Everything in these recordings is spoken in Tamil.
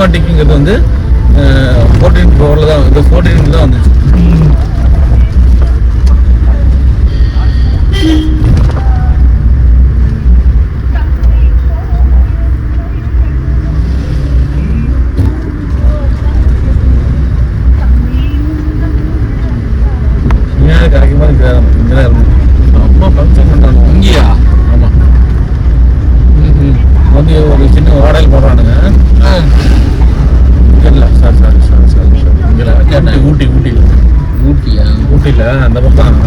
சினிமாட்டிக்ங்கிறது வந்து 14 Pro தான், இது 14 தான் வந்துச்சு. கிடைக்குமா இங்கதான் இருக்கும். அம்மா ஃபங்க்ஷன் பண்ணுறாங்க இங்கேயா? ஆமாம், வந்து ஒரு சின்ன ஓடையில் போடுறானுங்க. இல்லை சாரி இங்கே ஊட்டியில் அந்த பக்கம்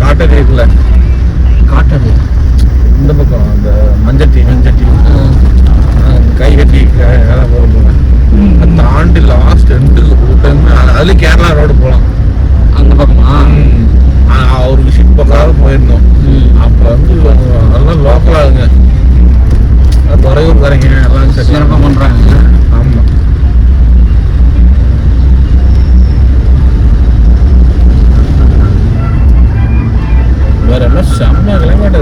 காட்டடி இருக்குல்ல, காட்டடி இந்த பக்கம் அந்த மஞ்சட்டி கை கட்டி வேலை போடுவாங்க. அதை தாண்டி லாஸ்ட் எண்டு அதுலேயும் கேரளா ரோடு போகலாம். அந்த பக்கமா ஒரு விசிட் பக்காக போயிருந்தோம். அப்போ வந்து அதெல்லாம் லோக்கல் ஆகுங்க, துறையூர் கரைங்க எல்லாம் சிறப்பாக பண்ணுறாங்க. ஆமாம், வேற எல்லாம் செம்ம கிளைமேட்.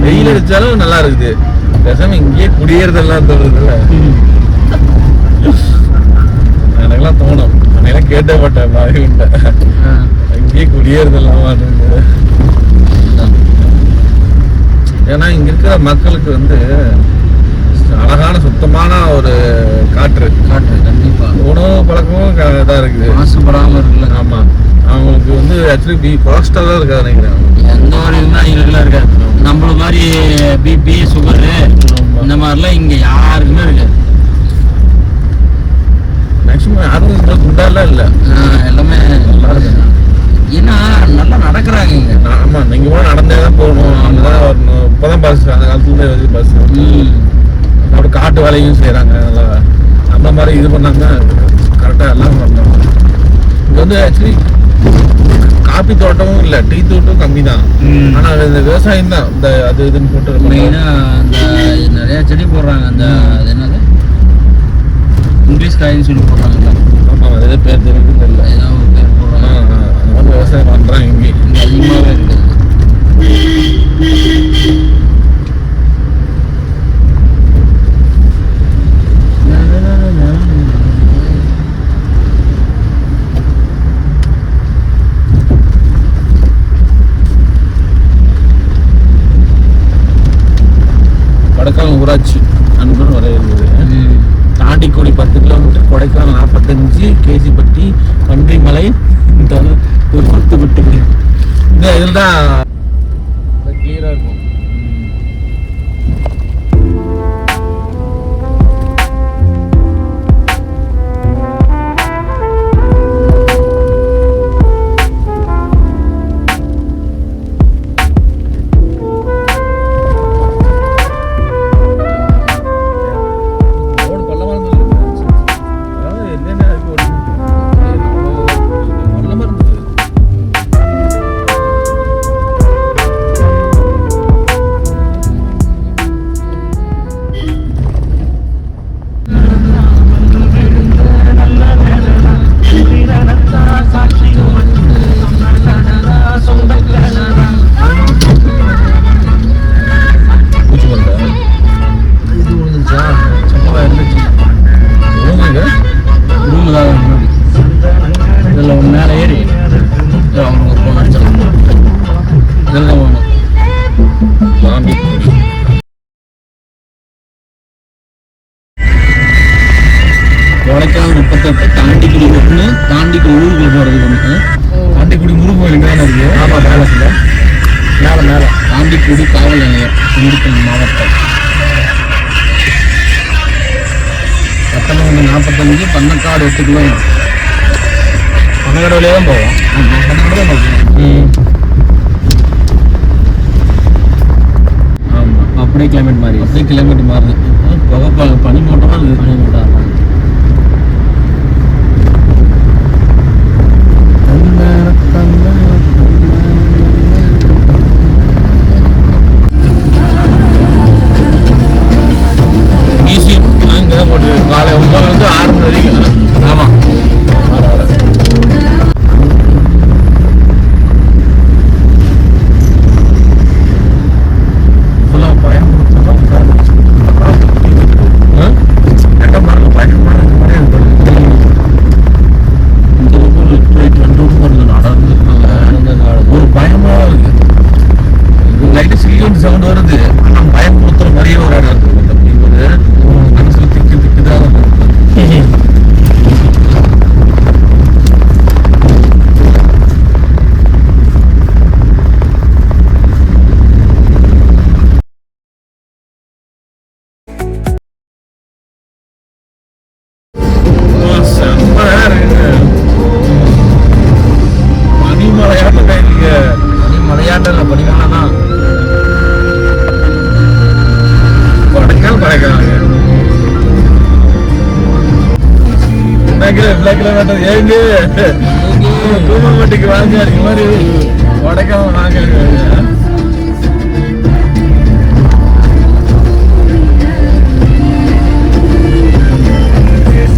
வெயில் அடிச்சாலும் நல்லா இருக்குது. பேசாம இங்கேயே குடியேறதெல்லாம் தோணுதுல்ல. எனக்கெல்லாம் தோணும், அன்னைக்கெல்லாம் கேட்டப்பட்டேன் பாருங்க, இங்கேயே குடியேறதெல்லாம். ஏன்னா இங்க இருக்கிற மக்களுக்கு வந்து அழகான சுத்தமான ஒரு காற்று கண்டிப்பா. உணவு பழக்கமும் இதாக இருக்குது, மாசுபடாமல் இருக்குல்ல. ஆமா, அவங்களுக்கு வந்து ஆக்சுவலி கொலஸ்ட்ரால் தான் இருக்காது நினைக்கிறேன். எந்த ஒரு இதுதான் இருக்காது. நம்மள மாதிரி பிபி சுகரு இந்த மாதிரிலாம் இங்க யாருக்குமே இருக்காது. மேக்சிமம் யாரும் குண்டாலாம் இல்லை, எல்லாமே நல்லா இருக்கு. ஏன்னா நல்லா நடக்கிறாங்க இங்க. ஆமா, நீங்க கூட நடந்தே தான் போகணும், அங்கதான் வரணும். இப்பதான் பஸ், அந்த காலத்துல வந்து பஸ் அப்படி காட்டு வேலையும் செய்யறாங்க. நல்லா அந்த மாதிரி இது பண்ணாங்க கரெக்டா எல்லாம் பண்ணாங்க. இங்க வந்து ஆக்சுவலி காபி தோட்டமும் இல்லை, டீ தோட்டம் கம்மி தான். ஆனா இந்த விவசாயம் தான் இந்த அது இதுன்னு போட்டு மெயினா அந்த நிறைய செடி போடுறாங்க. அந்த என்னது இங்கிலீஷ் காயின்னு சொல்லி போடுறாங்க. ஆமா, அது பேர் தெரியுது இல்லை, ஏதாவது ஒரு பேர் போடுறாங்க. விவசாயம் பண்றாங்க இங்கே அதிகமாகவே இருக்குது. கொடைக்கானல் ஊராட்சி அன்புன்னு வர இருக்குது. தாண்டிக்குடி 10 கிலோமீட்டர், கொடைக்கானல் 45, கேஜிப்பட்டி, பன்றிமலை ஒரு 10 விட்டு இந்த இதில் தான் கிளியராக இருக்கும். கொடைக்கானல் 38, தாண்டிக்குடி 1, தாண்டிக்குடி ஊருக்குள்ள போகிறது 1. தாண்டிக்குடி முருகன் கோயில் இங்கே தானே இருக்குது. ஆமாம், மேலே தாண்டிக்குடி காவல் நிலையம், திண்டுக்கல் மாவட்டம். 1945, பன்னக்காடு 8 கிலோமீட்டர். பன்னக்காடு வழியாக தான் போவோம். ஆமாம், அப்படியே கிளைமேட் மாறுது. புகை பனி மூட்டமாக இருக்குது. பனி மூட்டம் காலை 9 to 6 வரைக்கும். ஆமாம், ஃபுல்லாக பயன்படுத்த காட்டுறது ஏங்க தூமம்பட்டிக்கு வாங்க இது மாதிரி உடைக்காம வாங்க.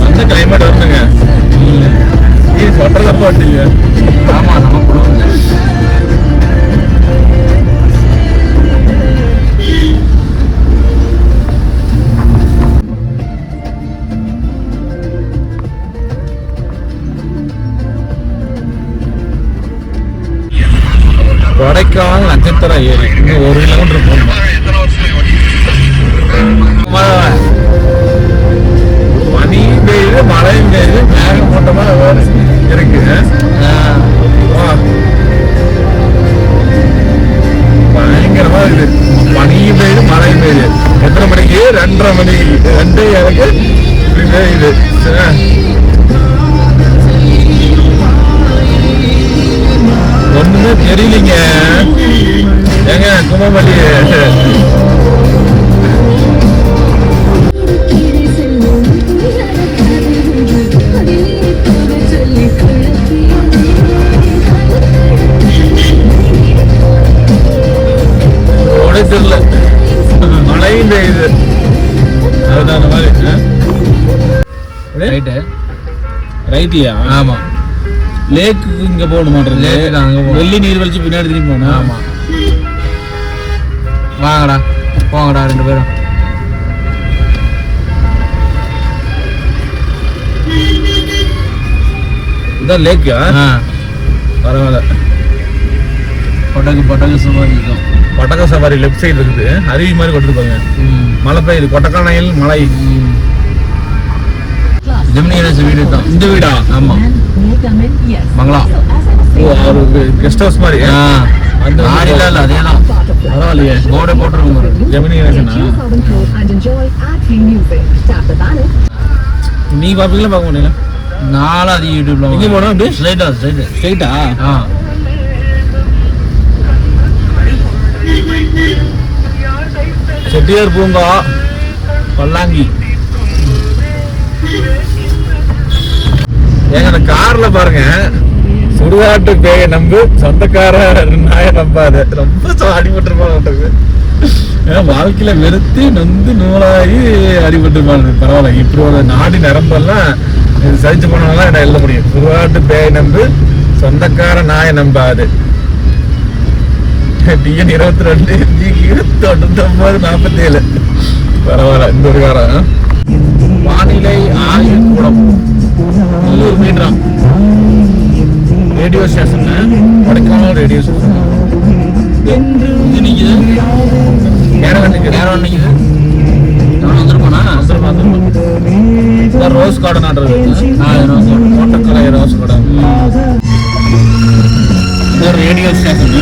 அந்த கிளைமேட் வருதுங்க. சொட்டர் தப்பா வட்டீங்க. ஆமா நம்ம கொடுங்க. கொடைக்கானல் நட்சத்திர ஏரி இன்னும் 1 கிலோமீட்டர் போகணும். பனியும் பெய்யுது மழையும் பெய்யுது மேகமூட்டமா இருக்கு. பயங்கரமா இருக்குது. பனியும் பெய்யுது மழையும் பெய்யுது. எத்தனை மணிக்கு? 2:30 மணிக்கு. 2:00 இப்படி பெய்யுது. ஒண்ணுமே தெரியலீங்க. ஏங்க கும்பமல்லி தெரியல. மழையும் பெய்யுது. அதுதான் அந்த மாதிரி ரைட்டியா? ஆமா. லேக்கு இங்க போகணும் மாட்டேன். வெள்ளி நீர் வலிச்சு பின்னாடி திரும்பி போகணும். ஆமா வாங்கடா போங்கடா 2 பேரும். இதான் லேக்கா? பரவாயில்ல. படகு சவாரி இருக்கும். படகு சவாரி லெஃப்ட் சைடு இருக்குது. அருவி மாதிரி கொடுத்துருப்பாங்க. மழை பெய்யுது. கொட்டக்கானையில் மழை. ஜெமினி வீடு தான் இந்த வீடா? ஆமா மங்களா. ஓ அவரு கெஸ்ட் ஹவுஸ் மாதிரி. அந்த ஆடில இல்ல அதேதான். பரவாயில்லையே போர்டே போட்டுருக்கோம். ஜெமினி கணேசனா நீ பாப்பீங்களா? பார்க்க முடியல. நானும் அது யூடியூப்ல எங்கே போனோம். அப்படியே ஸ்ட்ரைட்டா செட்டியார் பூங்கா பல்லாங்கி. ஏங்க அந்த கார்ல பாருங்க, சுடுகாட்டு பேய நம்பு சொந்தக்கார நாய நம்பாது. ரொம்ப அடிபட்டுருப்பாங்க. வாழ்க்கையில வெறுத்து நொந்து நூலாகி அடிபட்டுருப்பாங்க. பரவாயில்ல இப்படி ஒரு நாடி நரம்பெல்லாம் சதிச்சு போனாலும் என்ன எழுத முடியும். சுடுகாட்டு பேய நம்பு சொந்தக்கார நாய நம்பாது. டிஎன் 22 9947. பரவாயில்ல இந்த ஒரு காரம். வானிலை ஆய்வு கூடம் 300 metre radio station. Kodaikanal radio station. இது நிக்குது. நேரம் நிக்குது. வந்துருப்பானா? ரோஸ் கார்டன் ஆடுறது. கோட்டக்கலை ரோஸ் கார்டன். Radio station.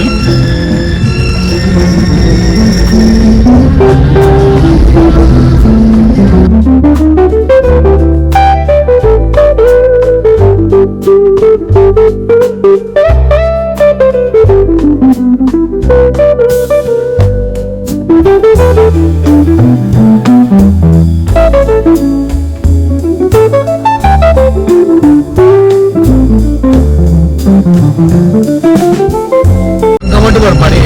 இங்க மட்டும் ஒரு படி.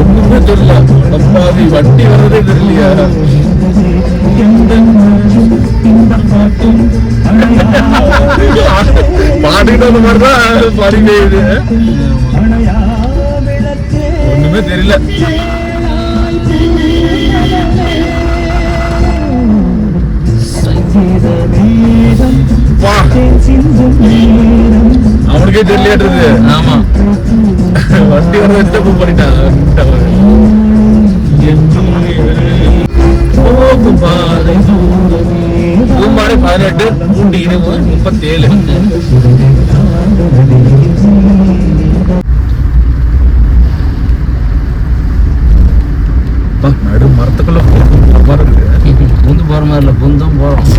ஒண்ணுமே தெரியல. வண்டி வர்றதே தெரியலையா? பாடிக்கிட்டு அந்த மாதிரிதான் பாடி பெய்யுது. ஒண்ணுமே தெரியல. அவனுக்கே தெரியலையாட்டு. ஆமா வண்டி வர வச்சு தப்பு பண்ணிட்டான். பூம்பாறை 18 பூண்டி 37. நடு மரத்துக்குள்ள புந்து போற மாதிரி இல்ல, புந்தும் போறோம்.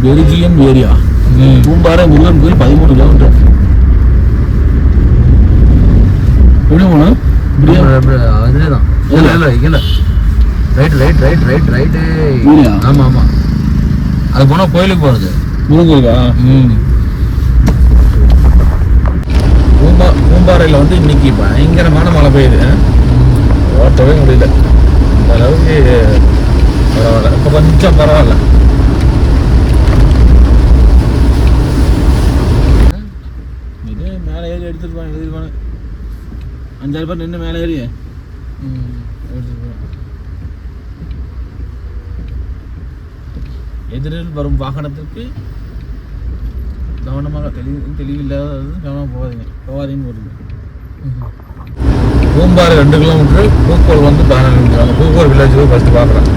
பெருஜியம் ஏரியா பூம்பாறை முருகன் கோயில் 13 கிலோமீட்டர். எப்படி போகணும்? அதுதான் இல்லை ரைட்டு. ஆமா அது போனா கோயிலுக்கு போறது. முருகன் கோயிலா? பூம்பாறையில் வந்து இன்னைக்கு பயங்கரமான மழை பெய்யுது. ஓட்டவே முடியல. அந்த அளவுக்கு பரவாயில்ல, இப்போ கொஞ்சம் பரவாயில்ல. இதே மேலே ஏறி எடுத்துருப்பாங்க 5-6 பேர் நின்று மேலே ஏறி எதிரில் வரும் வாகனத்திற்கு கவனமாக தெளிவில்லாதது கவனமாக போகாதீங்கன்னு வருது. பூம்பாறை 2 கிலோமீட்டர். பூக்கோள் வந்து 14 கிலோமீட்டர். பூக்கோள் வில்லேஜ் ஃபஸ்ட்டு பார்க்குறேன்.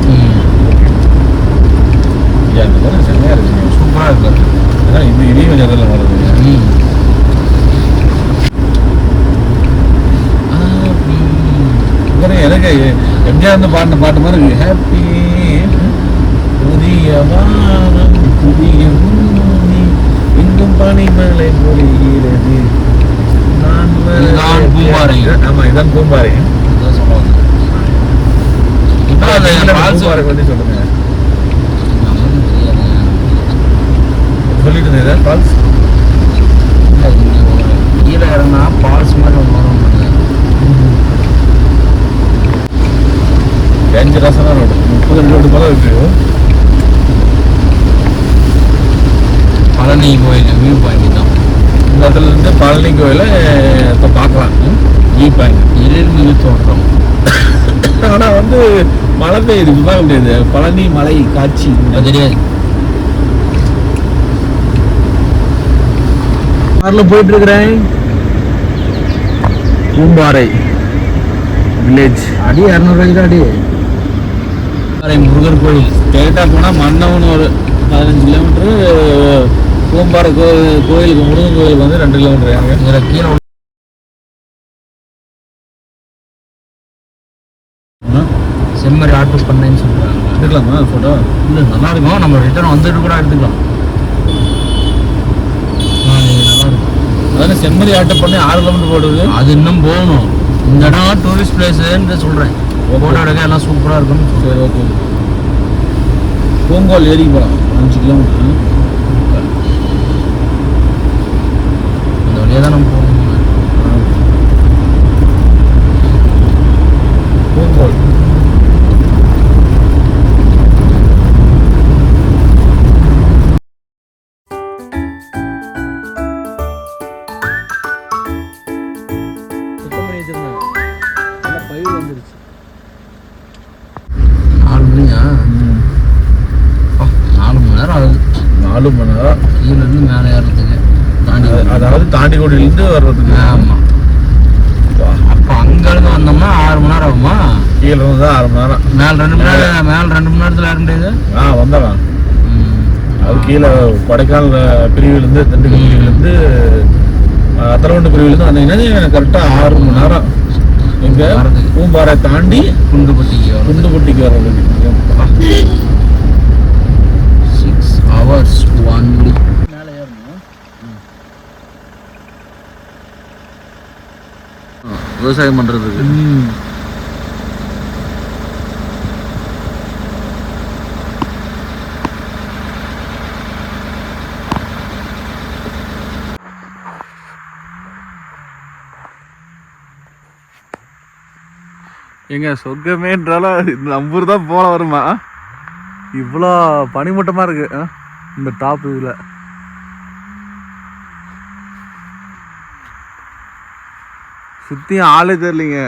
அந்த மாதிரி செம்மையாக இருக்குங்க, சூப்பராக இருக்கு. ஏன்னா இது இடியும் ஜகத்தில் வருது. எனக்கு எம்ஜிஆர் வந்து பாடின பாட்டு மாதிரி இருக்கு. ஹாப்பி புதிய வானம் புதிய பூமி இன்னும் பனிமலை பொழிகிறது. பூம்பாறை. ஆமா, இதான் பூம்பாறை. பூம்பாறை பற்றி சொல்லுங்க. சொல்லிட்டு இருந்தேன் ஃபால்ஸ். கீழே இறங்கினா ஃபால்ஸ் மாதிரி வரும். டேஞ்சரஸான ரோடு. 32 ரோடு போல இருக்கு. பழனி கோயில் வியூ பாயிண்ட் தான். இந்த இடத்துல இருந்து பழனி கோயிலை இப்போ பார்க்கலாம். வியூ பாயிண்ட் எழில்மிகு தோற்றம். ஆனால் வந்து மழை பெய்யுது, பார்க்க முடியாது. பழனி மலை காட்சி தெரியாது. காரில் போயிட்டு இருக்கிறேன். பூம்பாறை வில்லேஜ். அடி 200 ரூபாய்க்கு அடி. முருகர் கோயில் ஸ்ட்ரெயிட்டாக போனால் மன்னவன் ஒரு 15 கிலோமீட்டரு. பூம்பாறை கோயிலுக்கு முருகன் கோயிலுக்கு வந்து 2 கிலோமீட்டர். யாங்க இதில் கீழே செம்மறி ஆட்டோ பண்ணேன்னு சொல்கிறாங்க. எடுக்கலாமா ஃபோட்டோ? இல்லை, நல்லா இருக்கும். நம்ம ரிட்டர்ன் வந்துட்டு கூட எடுத்துக்கலாம். நல்லா இருக்கும். அதானே செம்மறி ஆட்டோ பண்ணி 6 கிலோமீட்டர் போடுது. அது இன்னும் போகணும். இந்த இடம் டூரிஸ்ட் பிளேஸுன்னு சொல்கிறேன். ஃபோட்டோ எடுக்க எல்லாம் சூப்பராக இருக்குன்னு. சரி, ஓகே. பூங்கோல் ஏறி போகலாம் 5 கிலோமீட்டர். அந்த வழியாக தான் நம்ம போகணும். பூங்கோல் சுத்தம் பண்ணி வச்சிருந்தாங்க. நல்லா பயிர் வந்துருச்சு. 4 மணியா? 4 மணி நேரம் ஆகுது. 4 மணி நேரம் கீழேருந்து மேலே ஏறதுக்கு. அதாவது தாண்டிக்கோடியிலேருந்து வர்றதுக்கு. ஆமாம். அப்போ அங்கேருந்து வந்தோம்னா 6 மணி நேரம் ஆகுமா? கீழே இருந்து தான் 6 மணி நேரம். மேலே 2 மணி நேரம். மேலே 2 மணி நேரத்தில் ஏற முடியாது. வந்தலாம். அது கீழே கொடைக்கானல் பிரிவிலேருந்து, திண்டுக்கல் பிரிவிலேருந்து, அத்தலவண்டு பிரிவிலேருந்து வந்தீங்கன்னா கரெக்டாக 6 மணி நேரம். எங்கே பூம்பாறை தாண்டி குண்டுபட்டிக்கு வர்றதுக்கு 6 hours ஒன்லி. மேலே ஏறணும். விவசாயம் பண்ணுறதுக்கு. எங்க சொர்க்கமேன்றாலும் நம்ம ஊர் தான் போல வருமா? இவ்வளோ பனிமூட்டமாக இருக்கு இந்த டாப். இதில் சுற்றியும் ஆளே தெரியலிங்க.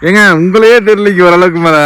ஏங்க உங்களையே தெரியலிங்க ஓரளவுக்கு மேலே.